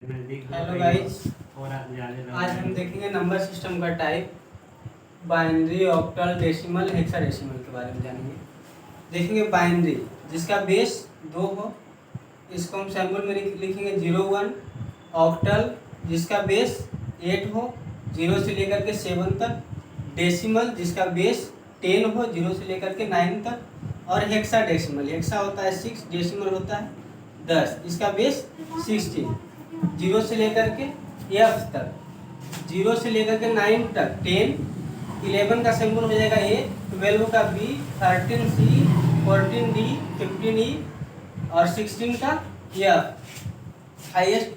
Hello guys, आज हम देखेंगे नंबर सिस्टम का type binary, octal, decimal, hexadecimal के बारे में जानेंगे। देखेंगे बाइनरी जिसका बेस 2 हो, इसको हम सिंबल में लिखेंगे 0 1। ऑक्टल जिसका बेस 8 हो, 0 से लेकर के 7 तक। डेसिमल जिसका बेस 10 हो, 0 से लेकर के 9 तक। और हेक्साडेसिमल, हेक्सा होता है 6, डेसिमल होता है 10, इसका बेस 16। 0 से लेकर के F तक, 0 से लेकर के 9 तक 10, 11 का सिंबल हो जाएगा A, 12 का B, 13 C, 14 D, 15 E और 16 का F। हाईएस्ट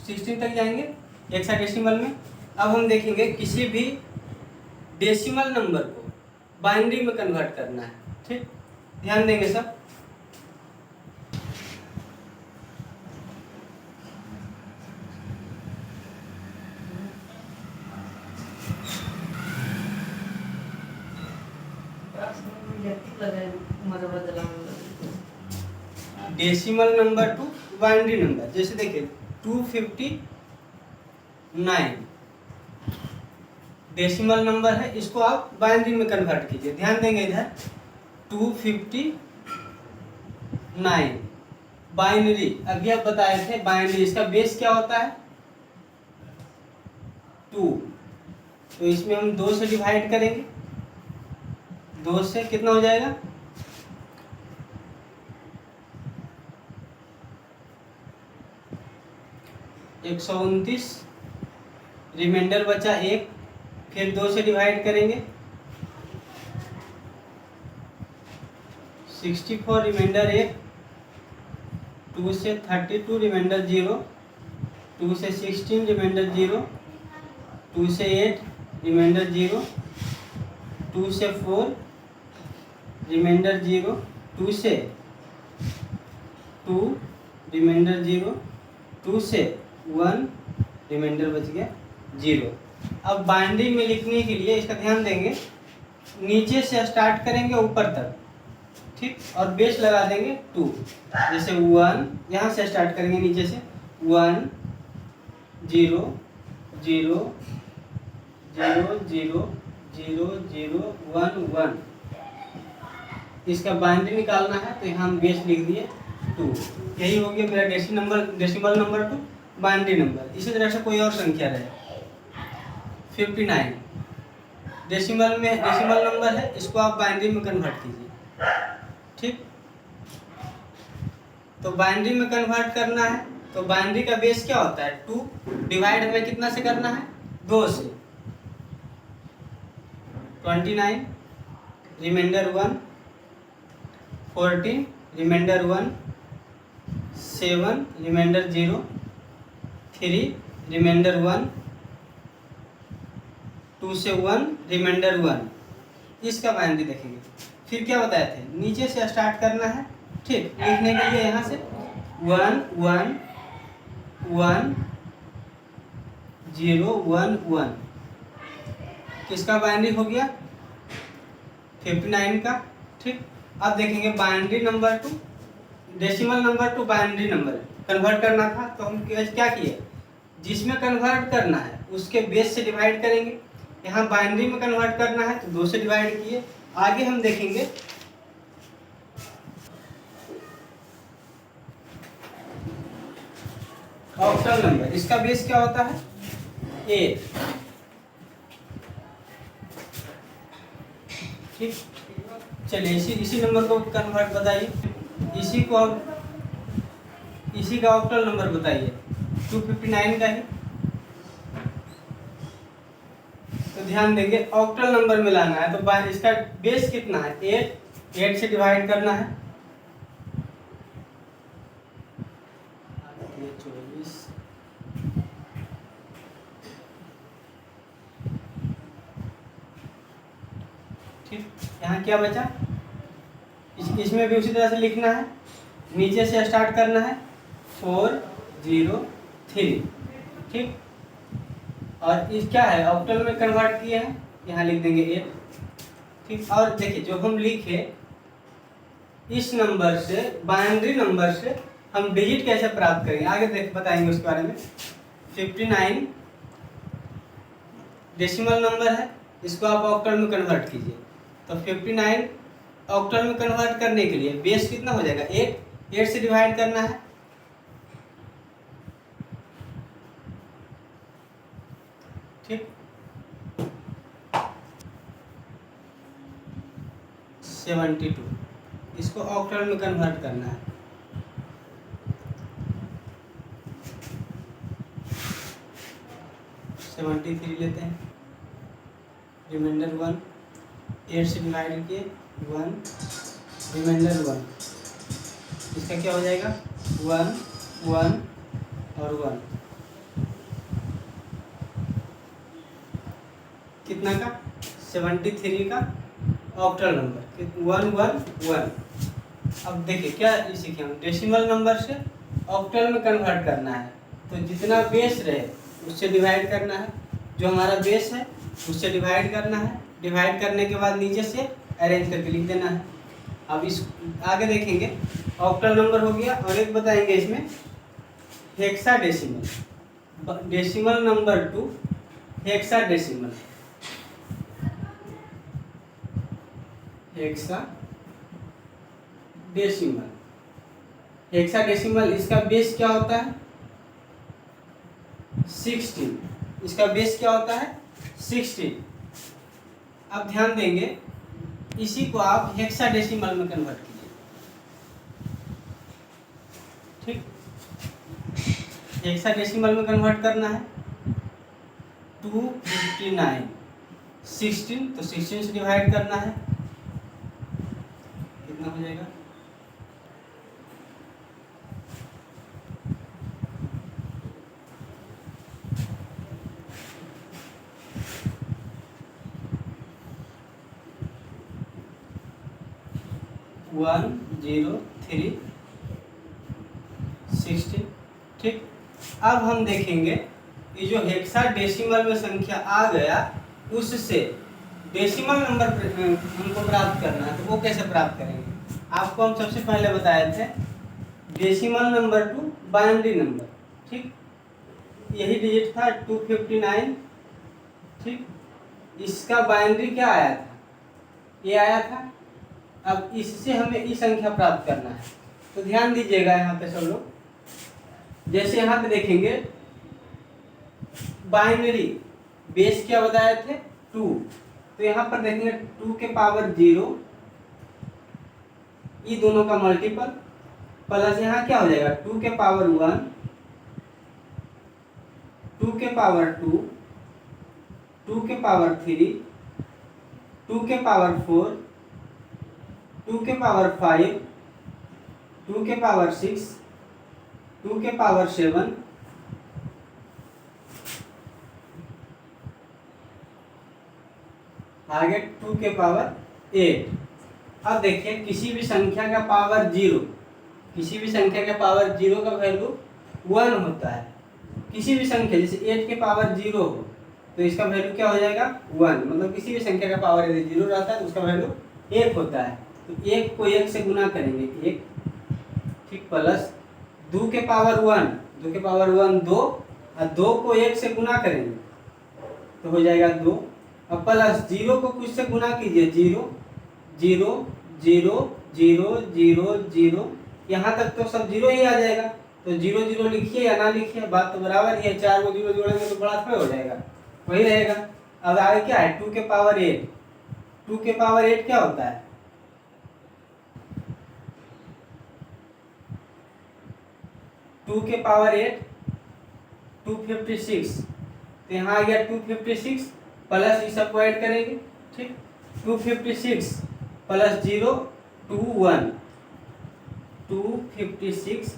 16 तक जाएंगे हेक्साडेसिमल में। अब हम देखेंगे किसी भी डेसिमल नंबर को बाइनरी में कन्वर्ट करना है। ठीक, ध्यान देंगे सब। Decimal number two binary number, जैसे देखिए 259 डेसिमल नंबर है, इसको आप बाइनरी में कन्वर्ट कीजिए। ध्यान देंगे इधर 259 बाइनरी, अभी आप बताए थे बाइनरी इसका बेस क्या होता है 2, तो इसमें हम 2 से डिवाइड करेंगे। 2 से कितना हो जाएगा 129, रिमाइंडर बचा 1, फिर 2 से डिवाइड करेंगे 64, रिमाइंडर 1, 2 से 32, रिमाइंडर 0, 2 से 16, रिमाइंडर 0, 2 से 8, रिमाइंडर 0, 2 से 4, रिमाइंडर 0, 2 से 2, रिमाइंडर 0, 2 से 1, रिमाइंडर बच गया 0। अब बाइनरी में लिखने के लिए इसका ध्यान देंगे, नीचे से स्टार्ट करेंगे ऊपर तक, ठीक, और बेस लगा देंगे 2। जैसे 1 यहाँ से स्टार्ट करेंगे नीचे से 1 0 0 0 0 0 0 1 1। इसका बाइनरी निकालना है तो यहाँ हम बेस लिख दिए 2। यही हो गया मेरा decimal number two binary number. इसी तरह से कोई और संख्या रहे 59 डेसिमल नंबर है, इसको आप बाइनरी में कन्वर्ट कीजिए। ठीक, तो बाइनरी में कन्वर्ट करना है तो बाइनरी का बेस क्या होता है 2, डिवाइड हमें कितना से करना है 2 से। 29, रिमाइंडर 1, 14, रिमाइंडर 1, 7, रिमाइंडर 0, 3, रिमाइंडर 1, 2 से 1, रिमाइंडर 1। इसका बाइनरी देखेंगे। फिर क्या बताए थे, नीचे से स्टार्ट करना है। ठीक, लिखने के लिए यहाँ से 1 1 1 0 1 1। किसका बाइनरी हो गया 59 का। ठीक, अब देखेंगे binary number two decimal number two binary number convert करना था, तो हम क्या किए, जिसमें कन्वर्ट करना है उसके बेस से डिवाइड करेंगे। यहाँ बाइनरी में कन्वर्ट करना है तो 2 से डिवाइड किए। आगे हम देखेंगे ऑक्टल नंबर, इसका बेस क्या होता है 8। ठीक, चलिए इसी नंबर को कन्वर्ट बताइए, इसी का ऑक्टल नंबर बताइए 259 का ही। तो ध्यान देंगे ऑक्टल नंबर में लाना है तो इसका बेस कितना है 8, 8 से डिवाइड करना है 24। ठीक, यहाँ क्या बचा, इसमें भी उसी तरह से लिखना है, नीचे से स्टार्ट करना है 4 0 3। ठीक, और इस क्या है ऑक्टल में कन्वर्ट किए हैं, यहाँ लिख देंगे 8। ठीक, और देखिए जो हम लिखे इस नंबर से बाइनरी नंबर से हम डिजिट कैसे प्राप्त करेंगे आगे देख बताएंगे उसके बारे में। 59 डेसिमल नंबर है, इसको आप ऑक्टल में कन्वर्ट कीजिए। तो 59 ऑक्टल में कन्वर्ट करने के लिए बेस कितना हो जाएगा 8, 8 से डिवाइड करना है। ठीक, 72 इसको ऑक्टल में कन्वर्ट करना है। 73 लेते हैं, रिमाइंडर 1, 8 से डिवाइड किए 1, रिमाइंडर 1, इसका क्या हो जाएगा 1, 1 और 1, कितना का 73 का ऑक्टल नंबर 1, 1, 1। अब देखिए क्या सीखे हम, डेसिमल नंबर से ऑक्टल में कन्वर्ट करना है। तो जितना बेस रहे उससे डिवाइड करना है, जो हमारा बेस है उससे डिवाइड करना है, डिवाइड करने के बाद नीचे से अरेंज करके लिख देना है। अब इस आगे देखेंगे ऑक्टल नंबर हो गया, और एक बताएंगे इसमें hexadecimal, decimal number two hexadecimal, hexadecimal, hexadecimal इसका बेस क्या होता है 16, इसका बेस क्या होता है 16। अब ध्यान देंगे इसी को आप हेक्साडेसिमल में कन्वर्ट कीजिए। ठीक, हेक्साडेसिमल में कन्वर्ट करना है 259, 16 तो 16 से डिवाइड करना है, कितना हो जाएगा 103 16। ठीक, अब हम देखेंगे ये जो हेक्साडेसिमल में संख्या आ गया उससे डेसिमल नंबर हमको प्राप्त करना है, तो वो कैसे प्राप्त करेंगे। आपको हम सबसे पहले बताए थे decimal number two binary number. ठीक, यही डिजिट था 259। ठीक, इसका बाइनरी क्या आया था, ये आया था। अब इससे हमें ई संख्या प्राप्त करना है, तो ध्यान दीजिएगा यहाँ पे सब लोग, जैसे यहाँ पे देखेंगे बाइनरी बेस क्या बताए थे 2, तो यहाँ पर देखेंगे 2 के पावर 0, ये दोनों का मल्टीपल, प्लस यहाँ क्या हो जाएगा 2 के पावर 1, 2 के पावर 2, 2 के पावर 3, 2 के पावर 4, 2 के पावर 5, 2 के पावर 6, 2 के पावर 7, आगे 2 के पावर 8। अब देखिए किसी भी संख्या का पावर 0, किसी भी संख्या का पावर 0 का वैल्यू 1 होता है। किसी भी संख्या जैसे 8 के पावर 0 हो तो इसका वैल्यू क्या हो जाएगा 1, मतलब किसी भी संख्या का पावर यदि 0 रहता है तो उसका वैल्यू 1 होता है। तो 1 को 1 से गुना करेंगे 1, ठीक, प्लस 2 के पावर 1, 2 के पावर 1 2, और 2 को 1 से गुना करेंगे तो हो जाएगा 2, अब प्लस 0 को कुछ से गुना कीजिए 0, 0, 0, 0, 0, 0, यहाँ तक तो सब 0 ही आ जाएगा। तो 0, 0 लिखिए या ना लिखिए बात तो बराबर ही है, 4 को 0 जोड़ेंगे तो बड़ा थोड़ा हो जाएगा, वही रहेगा। अब आगे क्या है 2 के पावर 8, 2 के पावर 8 क्या होता है 2 के पावर 8 256, तो यहाँ आ गया 256 प्लस ये सब को ऐड करेंगे। ठीक, 256 प्लस 0 21, 256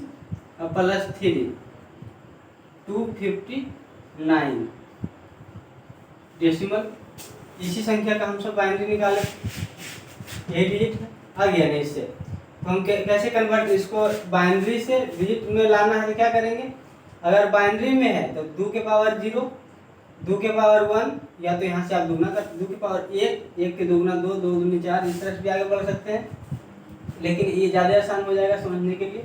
प्लस 3 259 डेसिमल। इसी संख्या का हम सब बाइनरी निकाले, यही डिजिट आ गया नहीं इससे, तो हम कैसे कन्वर्ट इसको बाइनरी से डिजिट में लाना है तो क्या करेंगे, अगर बाइनरी में है तो 2 के पावर 0, 2 के पावर 1, या तो यहाँ से आप दुगना कर 2 के पावर 1, 1 के दुगना 2, 2 दूनी 4, इस तरह से भी आगे बढ़ सकते हैं, लेकिन ये ज़्यादा आसान हो जाएगा समझने के लिए।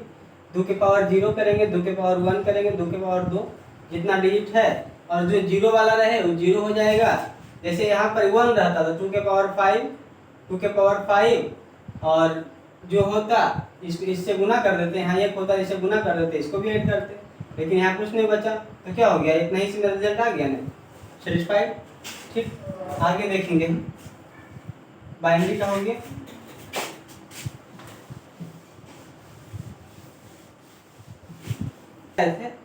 2 के पावर 0 करेंगे, 2 के पावर 1 करेंगे, 2 के पावर 2, जितना डिजिट है, और जो जीरो वाला रहे वो जीरो हो जाएगा। जैसे यहाँ पर 1 रहता तो 2 के पावर 5, 2 के पावर 5, और जो होता इससे गुना कर देते हैं, यहाँ एक होता इससे गुना कर देते, इसको भी ऐड करते, लेकिन यहाँ कुछ नहीं बचा, तो क्या हो गया, इतना ही से रिजल्ट आ गया ना, सेटिस्फाइड। ठीक, आगे देखेंगे हम बाइनरी का हो गया।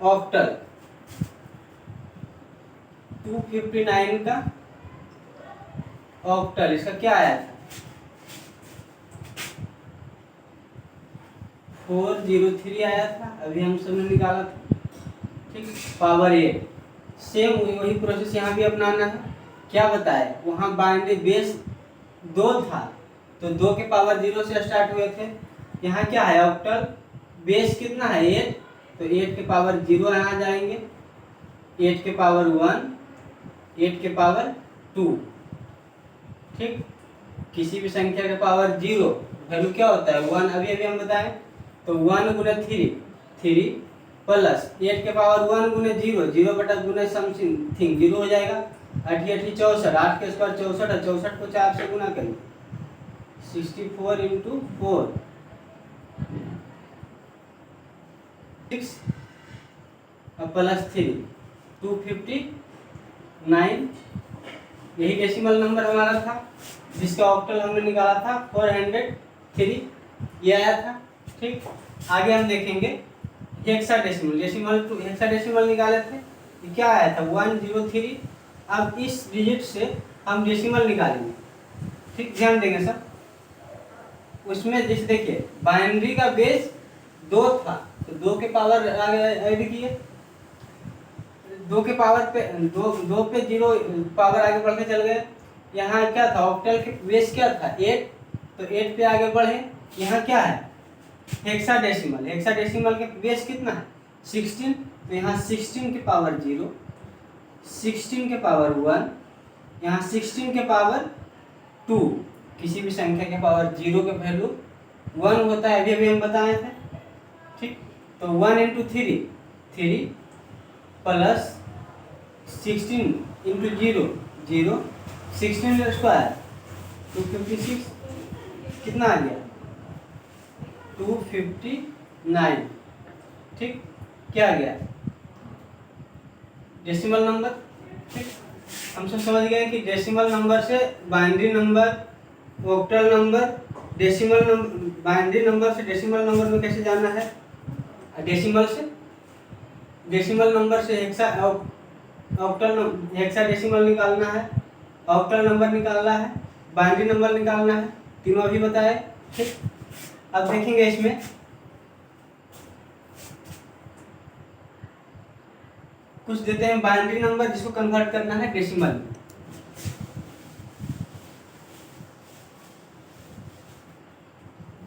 ऑक्टल 259 का ऑक्टल, इसका क्या आया था, 403 आया था, अभी हम सबने निकाला था। ठीक, पावर 8, सेम वही प्रोसेस यहाँ भी अपनाना है। क्या बताए, वहाँ बाइनरी बेस 2 था, तो 2 के पावर 0 से स्टार्ट हुए थे। यहाँ क्या है, ऑक्टल बेस कितना है, 8, तो 8 के पावर 0 यहाँ जाएंगे, 8 के पावर 1, 8 के पावर 2। ठीक, किसी भी संख्या के पावर 0 वैल्यू क्या होता है, 1, अभी अभी हम बताएं, तो 1 गुने 3 प्लस 8 के पावर 1 गुने 0, 0 बटा गुने समथिंग 0 हो जाएगा। 8 64, 8 के स्क्वायर 64 है, 64 को 4 से गुना करें, 64 इंटू 4, 6 प्लस 3, 259। यही डेसिमल नंबर हमारा था, जिसका ऑक्टल हमने निकाला था 403, ये आया था। ठीक, आगे हम देखेंगे हेक्साडेसिमल, डेसिमल टू हेक्साडेसिमल निकाले थे, ये क्या आया था, 103। अब इस डिजिट से हम डेसिमल निकालेंगे। ठीक, ध्यान देंगे सब, उसमें जैसे देखिए बाइनरी का बेस 2 था, तो 2 के पावर आगे ऐड किए, 2 के पावर पे 2 पे 0 पावर आगे बढ़ते चल गए। यहाँ क्या था, ऑक्टल के बेस क्या था, 8, तो 8 पे आगे बढ़े। यहाँ क्या है, हेक्साडेसिमल, हेक्साडेसिमल के बेस कितना है, 16, तो यहाँ 16 के पावर 0, 16 के पावर 1, यहाँ 16 के पावर 2। किसी भी संख्या के पावर 0 के वैल्यू 1 होता है, अभी अभी हम बताए थे। ठीक, तो 1 इंटू 3 प्लस 16 इंटू 0, 16 स्क्वायर 256, कितना आ गया, 259। ठीक, क्या आ गया, डेसिमल नंबर। ठीक, हम सब समझ गए कि डेसिमल नंबर से binary number, octal number, decimal number, binary number से डेसिमल नंबर में कैसे जाना है, डेसिमल नंबर से हेक्साडेसिमल निकालना है, ऑक्टल नंबर निकालना है, बाइनरी नंबर निकालना है, तीनों अभी बताए। ठीक, अब देखेंगे इसमें कुछ देते हैं बाइनरी नंबर जिसको कन्वर्ट करना है डेसिमल में।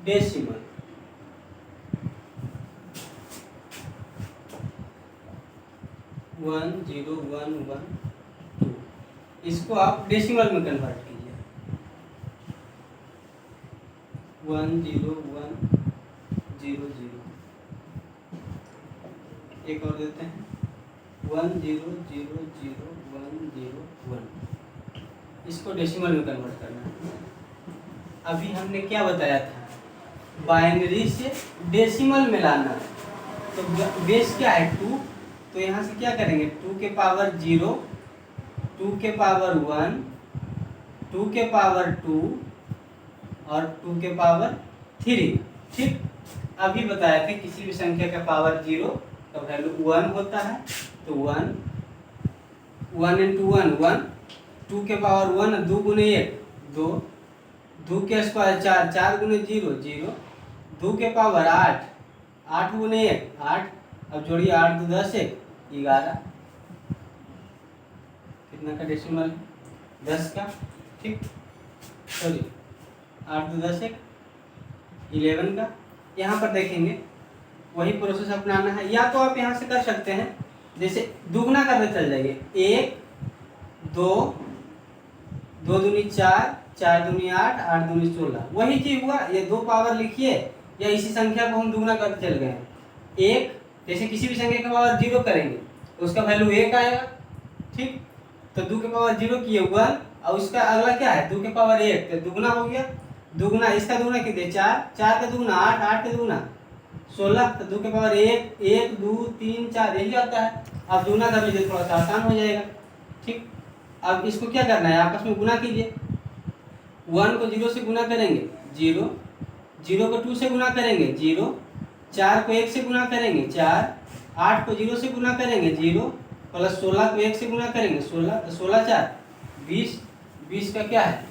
डेसिमल 10112, इसको आप डेसिमल में कन्वर्ट कीजिए, 10100। एक और देते हैं 1000101, इसको डेसिमल में कन्वर्ट करना है। अभी हमने क्या बताया था, बाइनरी से डेसिमल में लाना है, तो बेस क्या है 2, तो यहाँ से क्या करेंगे, 2 के पावर 0, 2 के पावर 1, 2 के पावर 2 और 2 के पावर 3। ठीक, अभी बताया था किसी भी संख्या का पावर 0 तो वैल्यू 1 होता है, तो 1 इंटू 1, 2 के पावर 1, 2 गुने 1 2, 2 के स्क्वायर 4, 4 गुने 0 0, 2 के पावर 8, 8 गुने 1 8, अब जोड़िए 8 2 10 1 11, कितना का डेसिमल, 10 का। ठीक, सॉरी 8 2 10 1 11 का। यहाँ पर देखेंगे वही प्रोसेस अपनाना है, या तो आप यहाँ से कर सकते हैं, जैसे दुगना करते चल जाइए, 1 2 2 दूनी 4, 4 दूनी 8, 8 दूनी 16, वही चीज हुआ। ये 2 पावर लिखिए, या इसी संख्या को हम दुगना करते चल गए, एक, जैसे किसी भी संख्या का पावर 0 करेंगे तो उसका वैल्यू 1 आएगा, ठीक। तो 2 के पावर 0 किए 1, और उसका अगला क्या है 2 के पावर 1, तो दुगना हो गया, दुगना इसका दुगना कितने 4, 4 का दुगना 8, 8 का दुगना 16, तो 2 के पावर 1, 1 2 3 4 यही आता है। अब दुगना कर लीजिए, थोड़ा सा आसान हो जाएगा, ठीक। अब इसको क्या करना है, आपस में गुना कीजिए। 1 को 0 से गुना करेंगे 0, 0 को 2 से गुना करेंगे 0, 4 को 1 से गुना करेंगे 4, 8 को 0 से गुना करेंगे 0, प्लस 16 को 1 से गुना करेंगे 16, तो 16 4 20, 20 का क्या है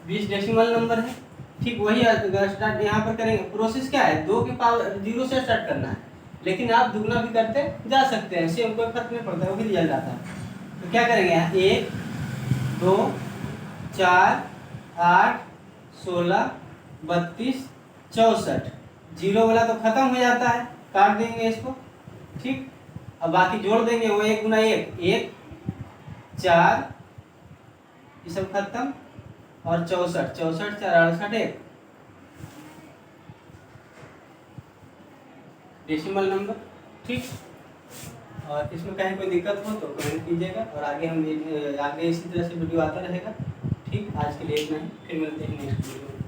20 डेसिमल नंबर है, ठीक। वही स्टार्ट यहाँ पर करेंगे। प्रोसेस क्या है 2 के पावर 0 से स्टार्ट करना है, लेकिन आप दुगना भी करते जा सकते हैं, इससे कोई फर्क नहीं पड़ता, वो भी रिजल्ट आता है। तो क्या करेंगे यहाँ 1 2 4 8 16 32 64, 0 वाला तो खत्म हो जाता है, काट देंगे इसको, ठीक। अब बाकी जोड़ देंगे, वो 1 गुना 1 1 4, ये सब खत्म, और 64 64 4 68 1 डेसिमल नंबर, ठीक। और इसमें कहीं कोई दिक्कत हो तो कमेंट कीजिएगा, और आगे हम आगे इसी तरह से वीडियो आता रहेगा, ठीक। आज के लिए इतना ही, फिर मिलते हैं नेक्स्ट वीडियो में।